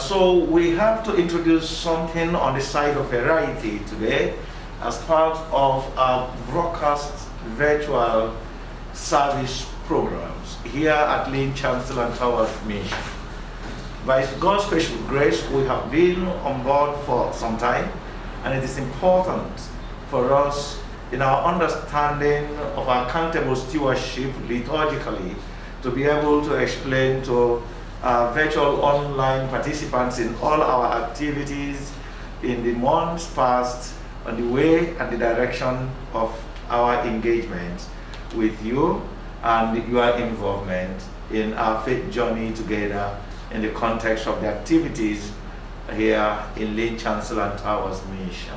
So we have to introduce something on the side of variety today as part of our broadcast virtual service programs here at Lynn Chancel and Towers Mission. By God's special grace, we have been on board for some time, and it is important for us in our understanding of our accountable stewardship liturgically to be able to explain to virtual online participants in all our activities in the months past on the way and the direction of our engagement with you and your involvement in our faith journey together in the context of the activities here in Lynn Chancel and Towers Mission.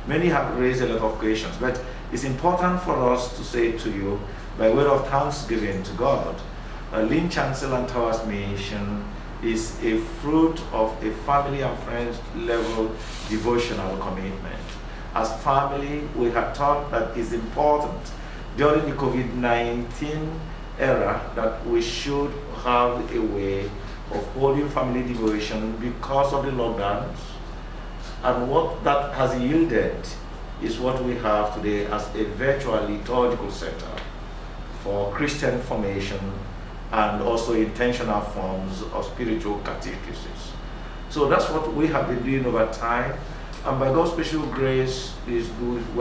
Many have raised a lot of questions, but it's important for us to say to you, by way of thanksgiving to God, Lynn Chancel and Towers Mission is a fruit of a family and friends level devotional commitment. As family, we have thought that it's important during the COVID-19 era that we should have a way of holding family devotion because of the lockdowns. And what that has yielded is what we have today as a virtual liturgical center for Christian formation and also intentional forms of spiritual catechesis. So that's what we have been doing over time. And by God's special grace, we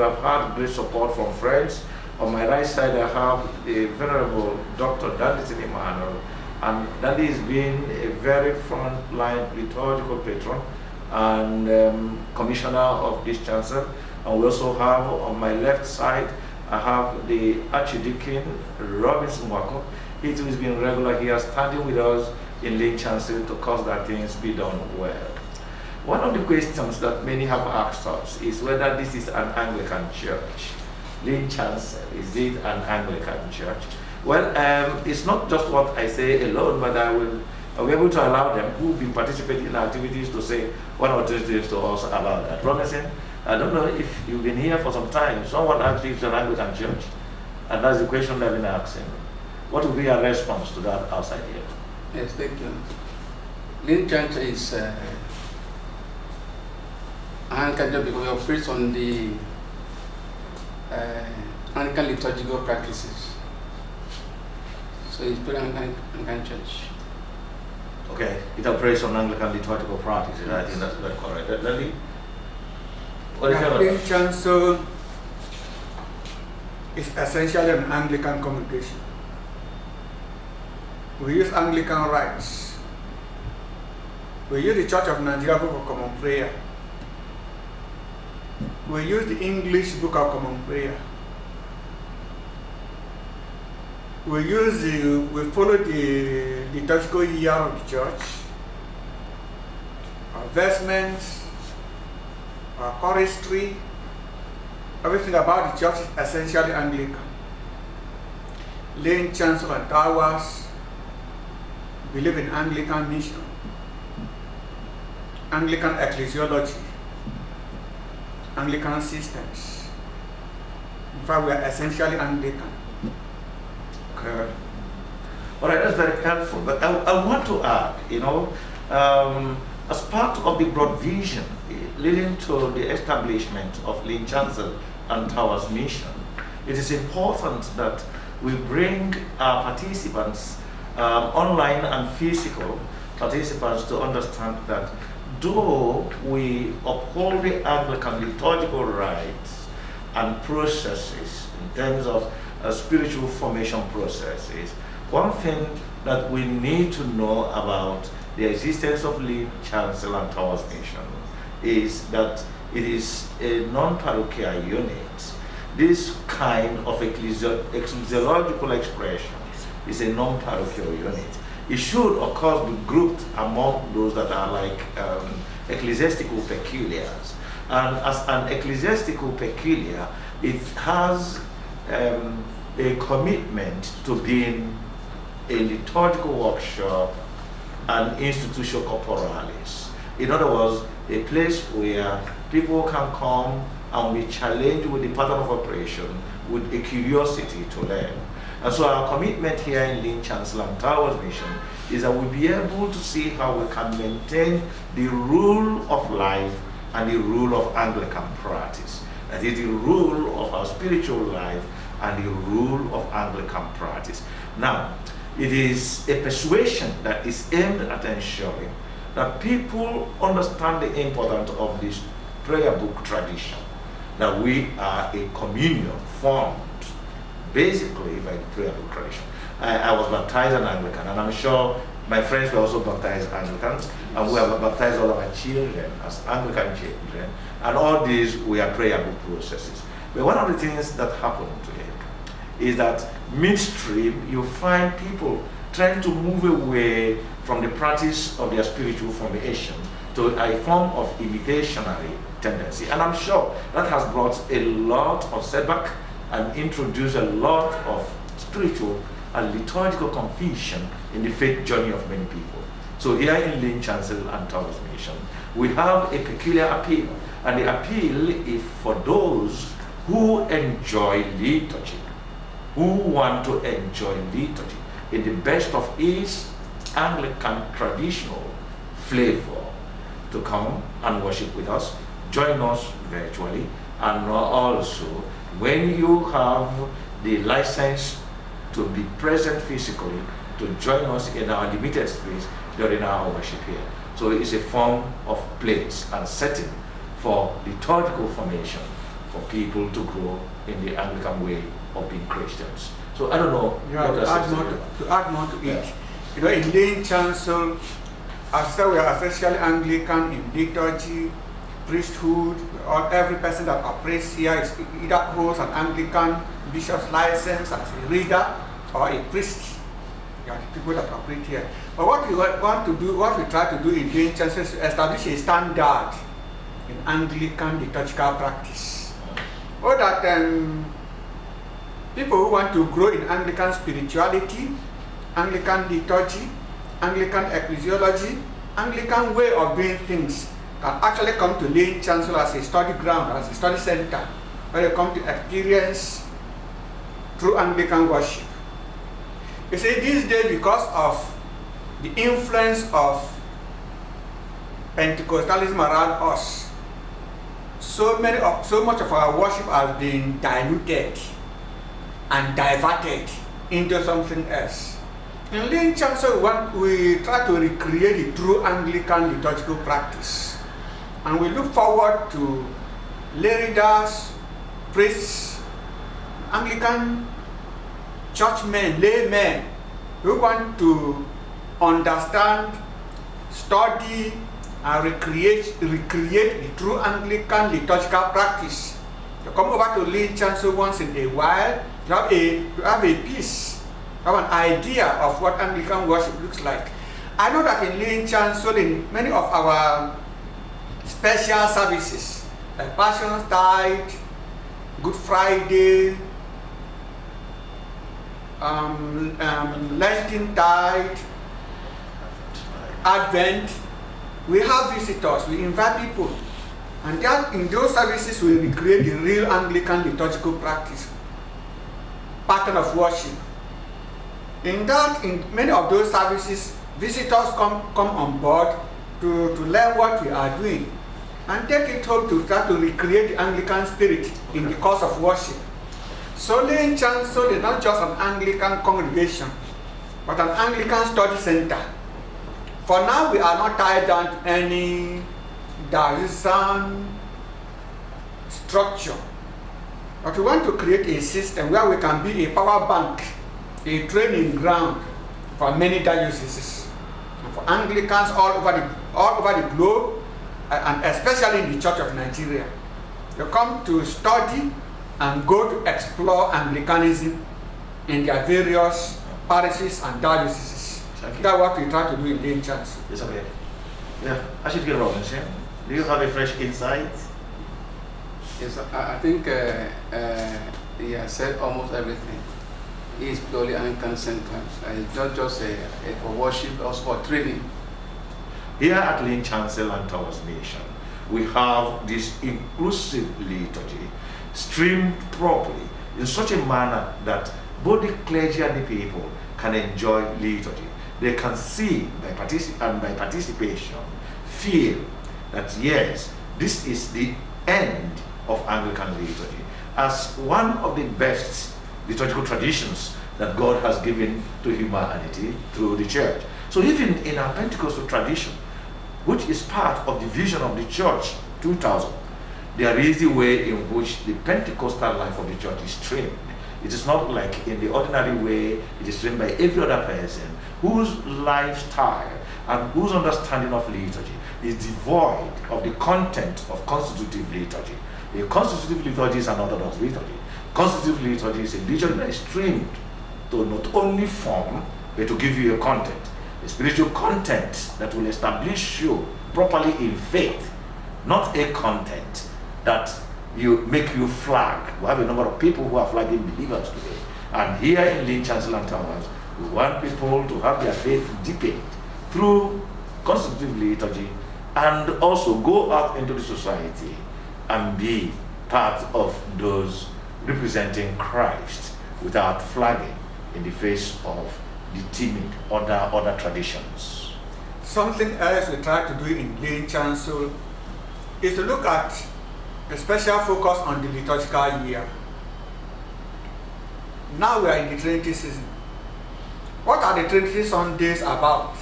have had great support from friends. On my right side, I have the Venerable Dr. Dandy Emmanuel, and Dandy has been a very front-line liturgical patron and commissioner of this chancel. And we also have on my left side, I have the Archdeacon Robinson Wako. He too has been regular here, standing with us in Lynn Chancel to cause that things be done well. One of the questions that many have asked us is whether this is an Anglican church. Lynn Chancel, is it an Anglican church? Well, it's not just what I say alone, but I'll be able to allow them who've been participating in activities to say one or two things to us about that. Robinson, I don't know if you've been here for some time. Someone asked if it's an Anglican church, and that's the question they've been asking. What would be our response to that outside here? Yes, thank you. Lynn Chancel is Anglican church because we operate on the Anglican liturgical practices. So it's pretty Anglican church. Okay, it operates on Anglican liturgical practices. I think that's correct. Lily? What is your Lynn Chancel is essentially an Anglican congregation. We use Anglican rites. We use the Church of Nigeria Book of Common Prayer. We use the English Book of Common Prayer. We follow the liturgical year of the church. Our vestments, our choristry, everything about the church is essentially Anglican. Lynn Chancel and Towers believe in Anglican mission, Anglican ecclesiology, Anglican systems. In fact, we are essentially Anglican. Okay. All right, that's very helpful. But I want to add, as part of the broad vision leading to the establishment of Lynn Chancel and Towers Mission, it is important that we bring our participants, online and physical participants, to understand that though we uphold the Anglican liturgical rites and processes in terms of spiritual formation processes, one thing that we need to know about the existence of Lynn Chancel and Towers Mission is that it is a non-parochial unit. This kind of ecclesiological expression is a non-parochial unit. It should, of course, be grouped among those that are like ecclesiastical peculiars. And as an ecclesiastical peculiar, it has a commitment to being a liturgical workshop and institutio corporalis. In other words, a place where people can come and be challenged with the pattern of operation with a curiosity to learn. And so our commitment here in Lynn Chancel and Towers Mission is that we'll be able to see how we can maintain the rule of life and the rule of Anglican practice. That is the rule of our spiritual life and the rule of Anglican practice. Now, it is a persuasion that is aimed at ensuring that people understand the importance of this prayer book tradition, that we are a communion formed basically by the prayer book tradition. I was baptized an Anglican, and I'm sure my friends were also baptized Anglicans, and we have baptized all of our children as Anglican children, and all these were prayer book processes. But one of the things that happened today is that midstream you find people trying to move away from the practice of their spiritual formation to a form of imitationary tendency. And I'm sure that has brought a lot of setback and introduced a lot of spiritual and liturgical confusion in the faith journey of many people. So here in Lynn Chancel and Towers Mission, we have a peculiar appeal. And the appeal is for those who enjoy liturgy, who want to enjoy liturgy in the best of its Anglican traditional flavor, to come and worship with us, join us virtually, and also when you have the license to be present physically, to join us in our limited space during our worship here. So it's a form of place and setting for liturgical formation for people to grow in the Anglican way of being Christians. So I don't know. Yeah, to add more to it. Yeah. You know, in Lynn Chancel, as we are essentially Anglican in liturgy, priesthood, or every person that operates here is either holds an Anglican bishop's license as a reader or a priest. Yeah, the people that operate here. But what we want to do, what we try to do in Lynn Chancel is to establish a standard in Anglican liturgical practice, so that people who want to grow in Anglican spirituality, Anglican liturgy, Anglican ecclesiology, Anglican way of doing things can actually come to Lynn Chancel as a study ground, as a study center, where they come to experience true Anglican worship. You see, these days, because of the influence of Pentecostalism around us, so much of our worship has been diluted and diverted into something else. In Lynn Chancel, we try to recreate the true Anglican liturgical practice, and we look forward to lay readers, priests, Anglican churchmen, laymen who want to understand, study, and recreate the true Anglican liturgical practice. To come over to Lynn Chancel once in a while to have a piece, have an idea of what Anglican worship looks like. I know that in Lynn Chancel, in many of our special services, like Passion Tide, Good Friday, Lenten Tide, Advent, we have visitors, we invite people, and then in those services we recreate the real Anglican liturgical practice, pattern of worship. In many of those services, visitors come on board to learn what we are doing and take it home to try to recreate the Anglican spirit in the course of worship. So Lynn Chancel is not just an Anglican congregation, but an Anglican study center. For now, we are not tied down to any diocesan structure, but we want to create a system where we can be a power bank, a training ground for many dioceses, and for Anglicans all over the globe, and especially in the Church of Nigeria. They come to study and go to explore Anglicanism in their various parishes and dioceses. That's what we try to do in Lynn Chancel. It's okay. Yeah, I should get Robinson. Do you have a fresh insight? Yes, I think he has said almost everything. He is purely Anglican centered. It's not just for worship, also for training. Here at Lynn Chancel and Towers Mission, we have this inclusive liturgy streamed properly in such a manner that both the clergy and the people can enjoy liturgy. They can see by participation, feel that yes, this is the end of Anglican liturgy as one of the best liturgical traditions that God has given to humanity through the church. So even in our Pentecostal tradition, which is part of the vision of the church 2000, there is the way in which the Pentecostal life of the church is trained. It is not like in the ordinary way it is trained by every other person whose lifestyle and whose understanding of liturgy is devoid of the content of constitutive liturgy. A constitutive liturgy is an Orthodox liturgy. Constitutive liturgy is a liturgy that is trained to not only form, but to give you a content, a spiritual content that will establish you properly in faith, not a content that you make you flag. We have a number of people who are flagging believers today. And here in Lynn Chancel and Towers, we want people to have their faith deepened through constitutive liturgy and also go out into the society and be part of those representing Christ without flagging in the face of the timid other traditions. Something else we try to do in Lynn Chancel is to look at a special focus on the liturgical year. Now we are in the Trinity season. What are the Trinity Sundays about?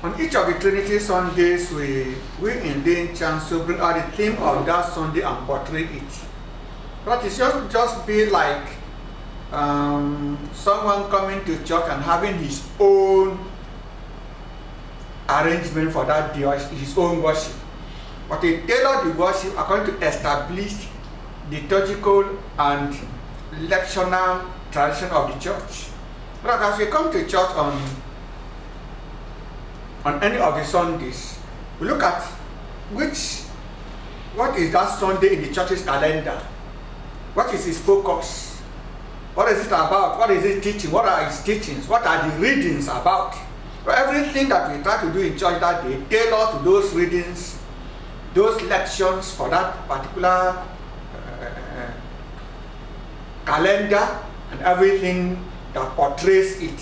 On each of the Trinity Sundays, we in Lynn Chancel bring out the theme of that Sunday and portray it. But it should just be like someone coming to church and having his own arrangement for that day, his own worship. But they tailor the worship according to established liturgical and lectional tradition of the church. But as we come to church on any of the Sundays, we look at what is that Sunday in the church's calendar? What is its focus? What is it about? What is it teaching? What are its teachings? What are the readings about? So everything that we try to do in church that day, tailor to those readings, those lections for that particular calendar and everything that portrays it.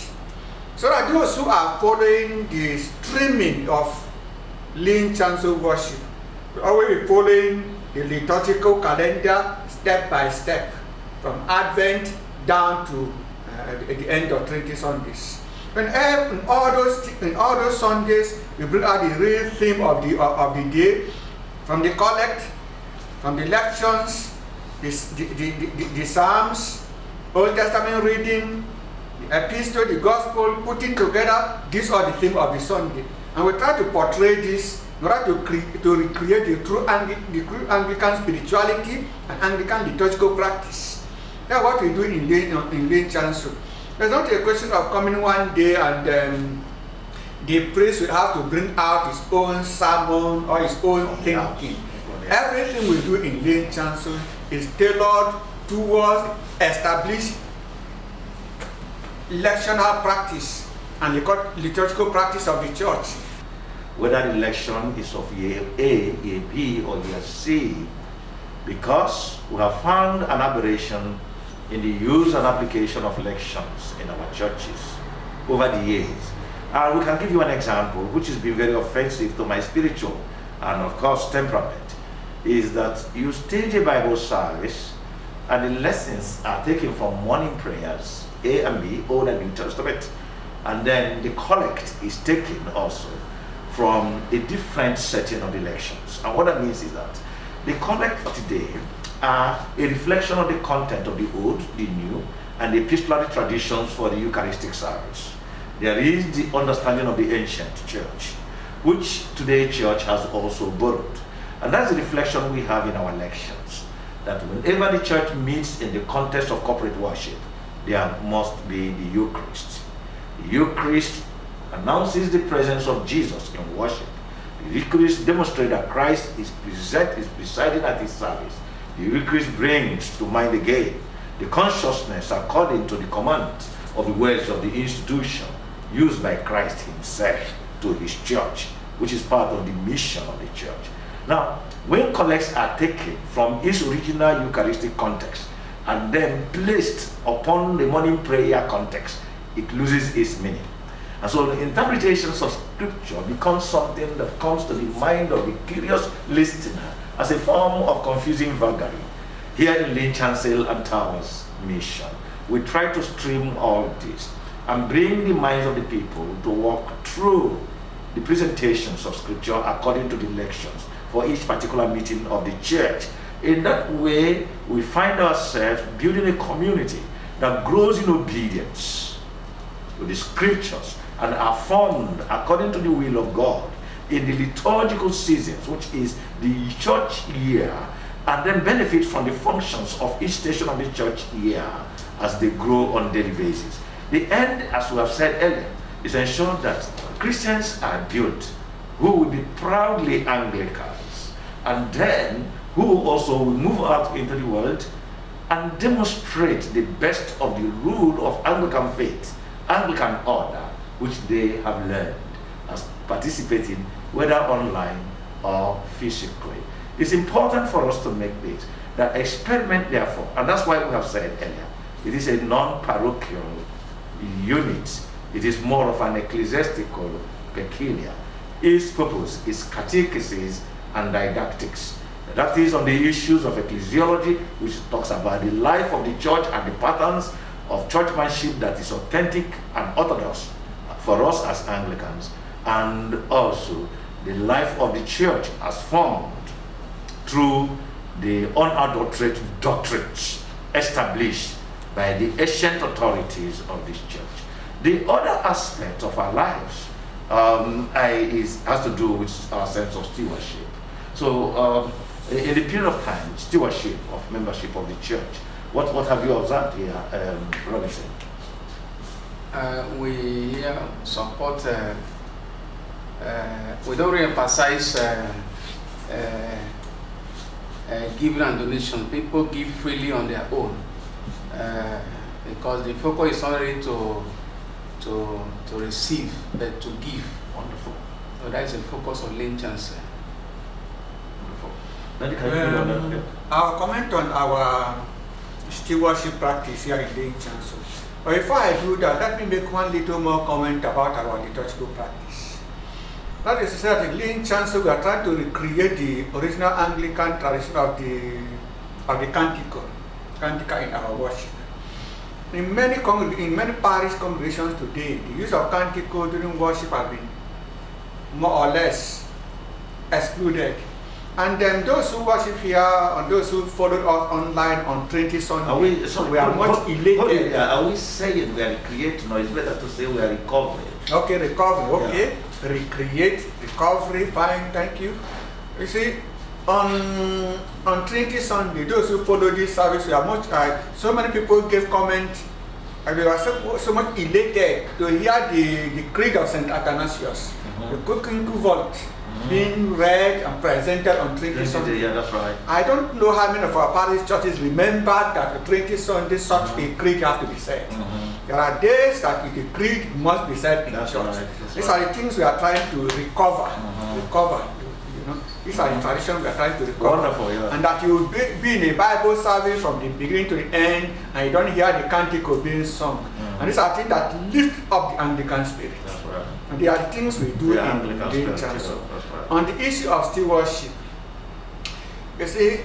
So that those who are following the streaming of Lynn Chancel worship will always be following the liturgical calendar step by step, from Advent down to the end of Trinity Sundays. In all those Sundays, we bring out the real theme of the day, from the collect, from the lections, the Psalms, Old Testament reading, the epistle, the gospel, putting together. These are the theme of the Sunday, and we try to portray this in order to recreate the true Anglican spirituality and Anglican liturgical practice. That's what we do in Lynn Chancel. It's not a question of coming one day and the priest will have to bring out his own sermon or his own thinking. Everything we do in Lynn Chancel is tailored towards established lectional practice and liturgical practice of the church. Whether the election is of year A, year B, or year C, because we have found an aberration in the use and application of elections in our churches over the years. We can give you an example which has been very offensive to my spiritual and of course temperament, is that you stage a Bible service and the lessons are taken from morning prayers, A and B, Old and New Testament, and then the collect is taken also from a different setting of the elections. And what that means is that the collect today are a reflection of the content of the Old, the New, and the epistolary traditions for the Eucharistic service. There is the understanding of the ancient church, which today's church has also borrowed. And that's the reflection we have in our elections, that whenever the church meets in the context of corporate worship, there must be the Eucharist. The Eucharist announces the presence of Jesus in worship. The Eucharist demonstrates that Christ is presiding at his service. The Eucharist brings to mind again the consciousness according to the command of the words of the institution used by Christ himself to his church, which is part of the mission of the church. Now, when collects are taken from its original Eucharistic context and then placed upon the morning prayer context, it loses its meaning. And so the interpretations of scripture become something that comes to the mind of the curious listener as a form of confusing vagary. Here in Lynn Chancel and Towers mission, we try to stream all this and bring the minds of the people to walk through the presentations of scripture according to the lections for each particular meeting of the church. In that way, we find ourselves building a community that grows in obedience to the scriptures and are formed according to the will of God in the liturgical seasons, which is the church year, and then benefit from the functions of each station of the church year as they grow on a daily basis. The end, as we have said earlier, is ensure that Christians are built who will be proudly Anglicans, and then who also will move out into the world and demonstrate the best of the rule of Anglican faith, Anglican order, which they have learned as participating whether online or physically. It's important for us to make this, that experiment therefore, and that's why we have said earlier, it is a non-parochial unit. It is more of an ecclesiastical peculiar. Its purpose is catechesis and didactics. That is on the issues of ecclesiology, which talks about the life of the church and the patterns of churchmanship that is authentic and orthodox for us as Anglicans, and also the life of the church as formed through the unadulterated doctrines established by the ancient authorities of this church. The other aspect of our lives has to do with our sense of stewardship. So in the period of time, stewardship of membership of the church, what have you observed here, Robinson? We support, we don't really emphasize giving and donation. People give freely on their own because the focus is not really to receive, but to give. Wonderful. So that is the focus of Lynn Chancel. Wonderful. Our comment on our stewardship practice here in Lynn Chancel. But before I do that, let me make one little more comment about our liturgical practice. That is to say that in Lynn Chancel we are trying to recreate the original Anglican tradition of the cantica in our worship. In many parish congregations today, the use of canticle during worship has been more or less excluded. And then those who worship here and those who followed us online on Trinity Sunday, we are much elated. Are we saying we are recreating, or it's better to say we are recovering? Okay, recovery, okay. Yeah. Recreate, recovery, fine, thank you. You see, on Trinity Sunday, those who follow this service, we are much, so many people gave comment, and we were so much elated to hear the creed of St. Athanasius, the cooking vault, being read and presented on Trinity Sunday. Yeah, that's right. I don't know how many of our parish churches remember that on Trinity Sunday such a creed has to be said. There are days that the creed must be said in church. Right. These are the things we are trying to recover. You know, these are the traditions we are trying to recover. Wonderful, yeah. And that you be in a Bible service from the beginning to the end, and you don't hear the canticle being sung. And these are things that lift up the Anglican spirit. That's right. And they are the things we do in Lynn Chancel. On the issue of stewardship, you see,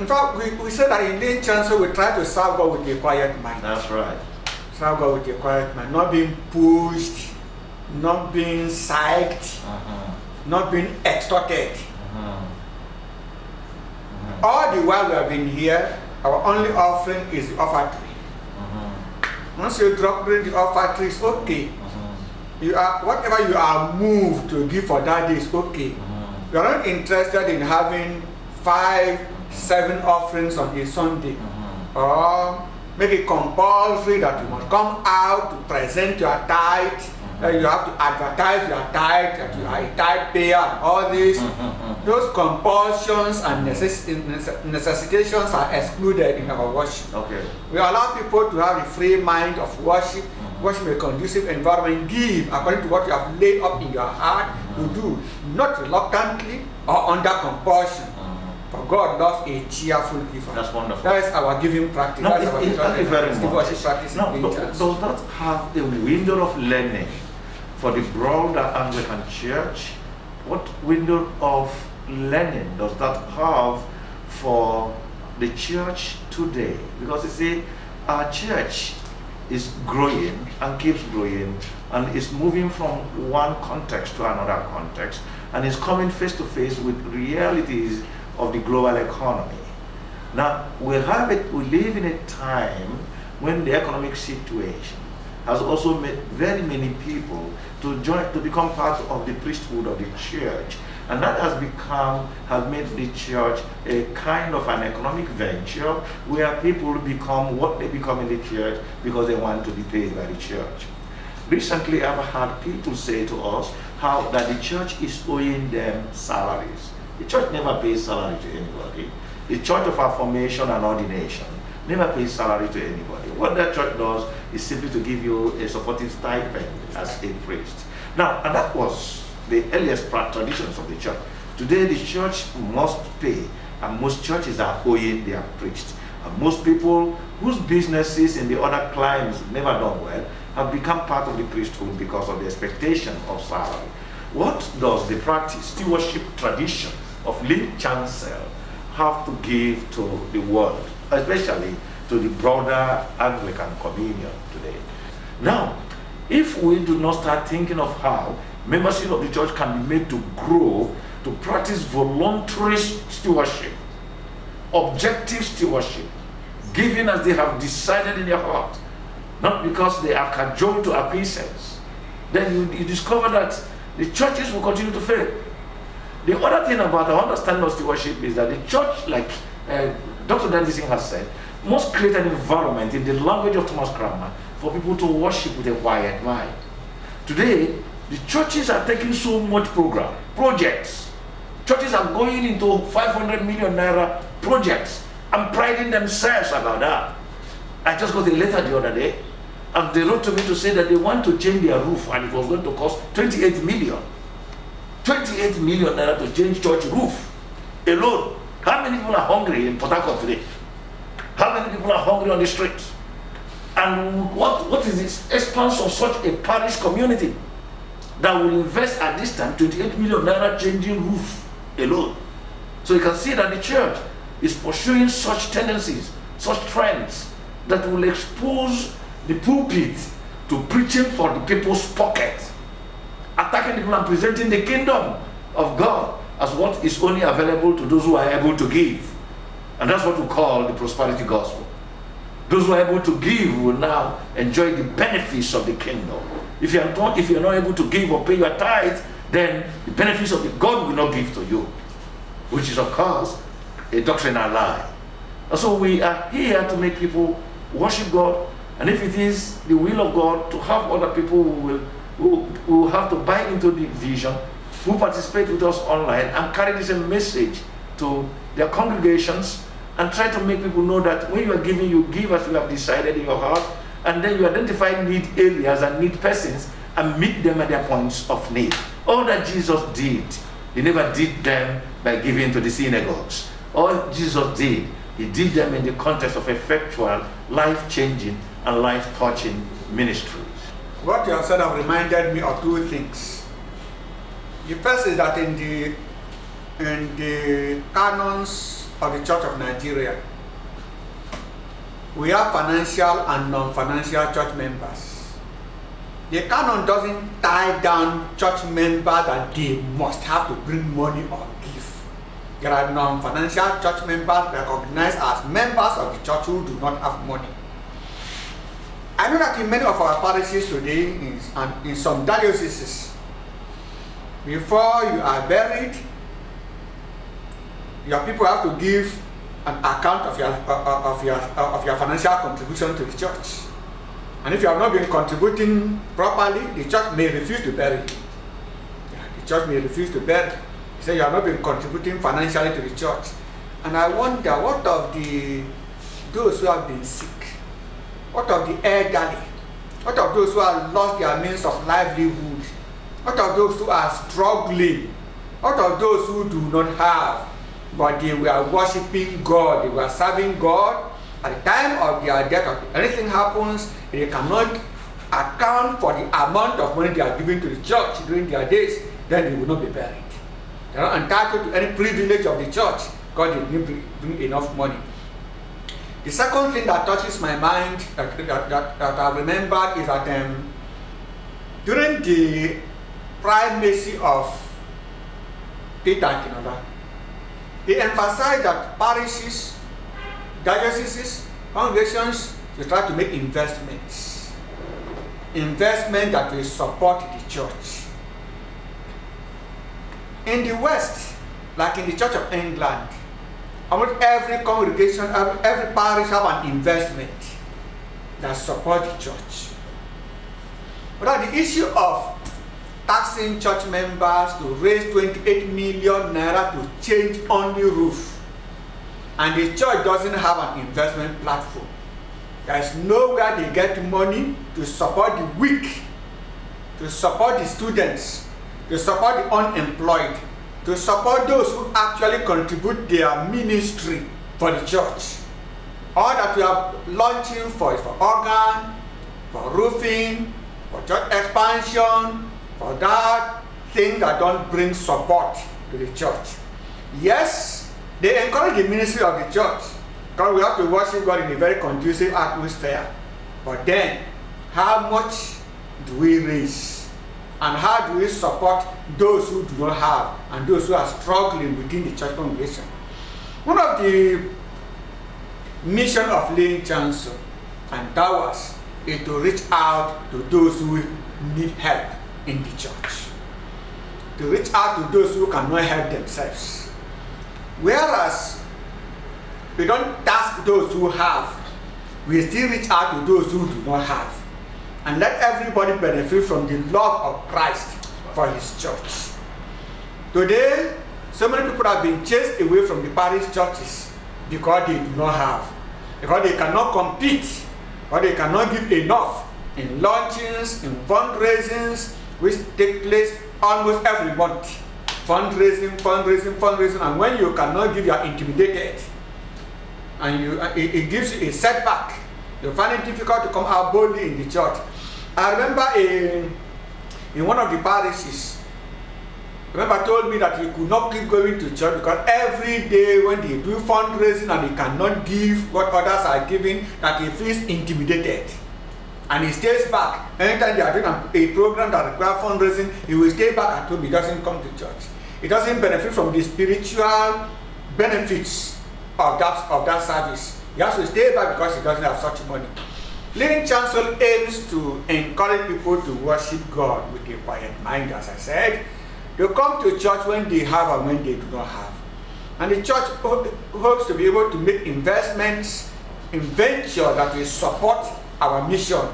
in fact, we said that in Lynn Chancel we try to serve God with a quiet mind. That's right. Serve God with a quiet mind, not being pushed, not being psyched, not being extorted. All the while we have been here, our only offering is the offertory. Once you drop during the offertory, it's okay. You are, whatever you are moved to give for that day is okay. You are not interested in having 5, 7 offerings on a Sunday, or make it compulsory that you must come out to present your tithe, that you have to advertise your tithe, that you are a tithe payer, and all this. Those compulsions and necessitations are excluded in our worship. Okay. We allow people to have a free mind of worship, worship in a conducive environment, give according to what you have laid up in your heart to do, not reluctantly or under compulsion. For God loves a cheerful giver. That's wonderful. That is our giving practice. No, That's our thank you very stewardship much. practice No, in Lynn Chancel. does that have a window of learning for the broader Anglican Church? What window of learning does that have for the church today? Because you see, our church is growing and keeps growing and is moving from one context to another context and is coming face to face with realities of the global economy. Now, we live in a time when the economic situation has also made very many people to become part of the priesthood of the church. And that has made the church a kind of an economic venture where people become what they become in the church because they want to be paid by the church. Recently, I've had people say to us how that the church is owing them salaries. The church never pays salary to anybody. The church of affirmation and ordination never pays salary to anybody. What that church does is simply to give you a supportive stipend as a priest. Now, and that was the earliest traditions of the church. Today, the church must pay, and most churches are owing their priests. And most people whose businesses in the other climes never done well have become part of the priesthood because of the expectation of salary. What does the practice, stewardship tradition of Lynn Chancel have to give to the world, especially to the broader Anglican communion today? Now, if we do not start thinking of how membership of the church can be made to grow, to practice voluntary stewardship, objective stewardship, giving as they have decided in their heart, not because they are cajoled to appeasance, then you discover that the churches will continue to fail. The other thing about our understanding of stewardship is that the church, like Dr. Dandising has said, must create an environment in the language of Thomas Cranmer for people to worship with a quiet mind. Today, the churches are taking so much projects. Churches are going into 500 million naira projects and priding themselves about that. I just got a letter the other day, and they wrote to me to say that they want to change their roof, and it was going to cost 28 million. 28 million naira to change church roof alone. How many people are hungry in Port Harcourt today? How many people are hungry on the streets? And what is this expanse of such a parish community that will invest at this time 28 million naira changing roof alone? So you can see that the church is pursuing such tendencies, such trends that will expose the pulpit to preaching for the people's pocket, attacking people and presenting the kingdom of God as what is only available to those who are able to give. And that's what we call the prosperity gospel. Those who are able to give will now enjoy the benefits of the kingdom. If you're not able to give or pay your tithe, then the benefits of the God will not give to you, which is of course a doctrinal lie. And so we are here to make people worship God, and if it is the will of God to have other people who will have to buy into the vision, who participate with us online and carry this message to their congregations and try to make people know that when you are giving, you give as you have decided in your heart, and then you identify need areas and need persons and meet them at their points of need. All that Jesus did, he never did them by giving to the synagogues. All Jesus did, he did them in the context of effectual, life-changing and life-touching ministries. What you have said have reminded me of two things. The first is that in the canons of the Church of Nigeria, we have financial and non-financial church members. The canon doesn't tie down church members that they must have to bring money or give. There are non-financial church members recognized as members of the church who do not have money. I know that in many of our parishes today, and in some dioceses, before you are buried, your people have to give an account of your financial contribution to the church. And if you have not been contributing properly, the church may refuse to bury you. The church may refuse to bury you. Say you have not been contributing financially to the church. And I wonder, what of those who have been sick? What of the elderly? What of those who have lost their means of livelihood? What of those who are struggling? What of those who do not have? but they were worshiping God, they were serving God. At the time of their death, if anything happens, they cannot account for the amount of money they are giving to the church during their days, then they will not be buried. They are not entitled to any privilege of the church because they didn't bring enough money. The second thing that touches my mind that I remembered is that during the primacy of Peter Kinoda, he emphasized that parishes, dioceses, congregations should try to make investments that will support the church. In the West, like in the Church of England, almost every congregation, every parish have an investment that support the church. But the issue of taxing church members to raise 28 million naira to change only roof, and the church doesn't have an investment platform. There is nowhere they get money to support the weak, to support the students, to support the unemployed, to support those who actually contribute their ministry for the church. All that we are launching for is for organ, for roofing, for church expansion, for that, things that don't bring support to the church. Yes, they encourage the ministry of the church because we have to worship God in a very conducive atmosphere. But then, how much do we raise? And how do we support those who do not have and those who are struggling within the church congregation? One of the mission of Lynn Chancel and Towers is to reach out to those who need help in the church. To reach out to those who cannot help themselves. Whereas we don't task those who have, we still reach out to those who do not have. And let everybody benefit from the love of Christ for his church. Today, so many people have been chased away from the parish churches because they do not have, because they cannot compete, or they cannot give enough in launchings, in fundraisings, which take place almost every month. Fundraising, and when you cannot give, you are intimidated, and it gives you a setback. You find it difficult to come out boldly in the church. I remember in one of the parishes, told me that he could not keep going to church because every day when they do fundraising and he cannot give what others are giving, that he feels intimidated. And he stays back. Anytime they are doing a program that requires fundraising, he will stay back at home. He doesn't come to church. He doesn't benefit from the spiritual benefits of that service. He has to stay back because he doesn't have such money. Lynn Chancel aims to encourage people to worship God with a quiet mind, as I said. They come to church when they have and when they do not have. And the church hopes to be able to make investments in venture that will support our mission,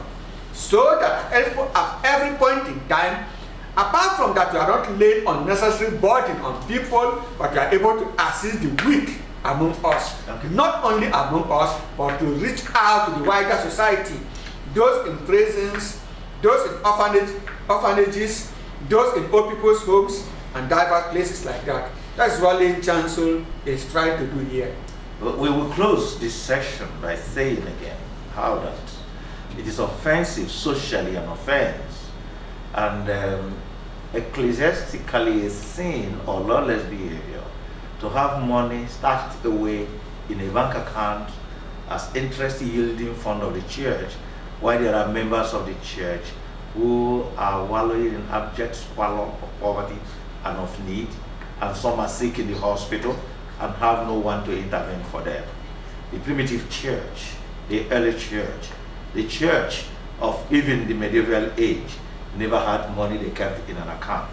so that at every point in time, apart from that, we are not laying unnecessary burden on people, but we are able to assist the weak among us. Okay. Not only among us, but to reach out to the wider society, those in prisons, those in orphanages, those in old people's homes, and diverse places like that. That's what Lynn Chancel is trying to do here. We will close this section by saying again how that it is offensive, socially an offense, and ecclesiastically a sin or lawless behavior to have money stashed away in a bank account as interest yielding fund of the church, while there are members of the church who are wallowing in abject squalor of poverty and of need, and some are sick in the hospital and have no one to intervene for them. The primitive church, the early church, the church of even the medieval age never had money they kept in an account.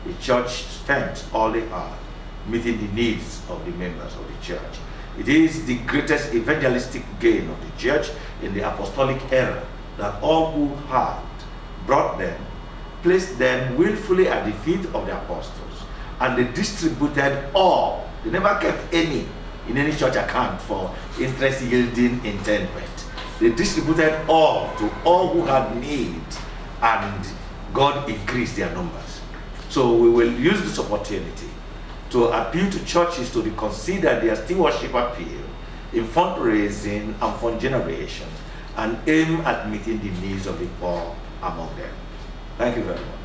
The church spent all they had meeting the needs of the members of the church. It is the greatest evangelistic gain of the church in the apostolic era that all who had brought them, placed them willfully at the feet of the apostles, and they distributed all. They never kept any in any church account for interest yielding intendment. They distributed all to all who had need, and God increased their numbers. So we will use this opportunity to appeal to churches to reconsider their stewardship appeal in fundraising and fund generation and aim at meeting the needs of the poor among them. Thank you very much.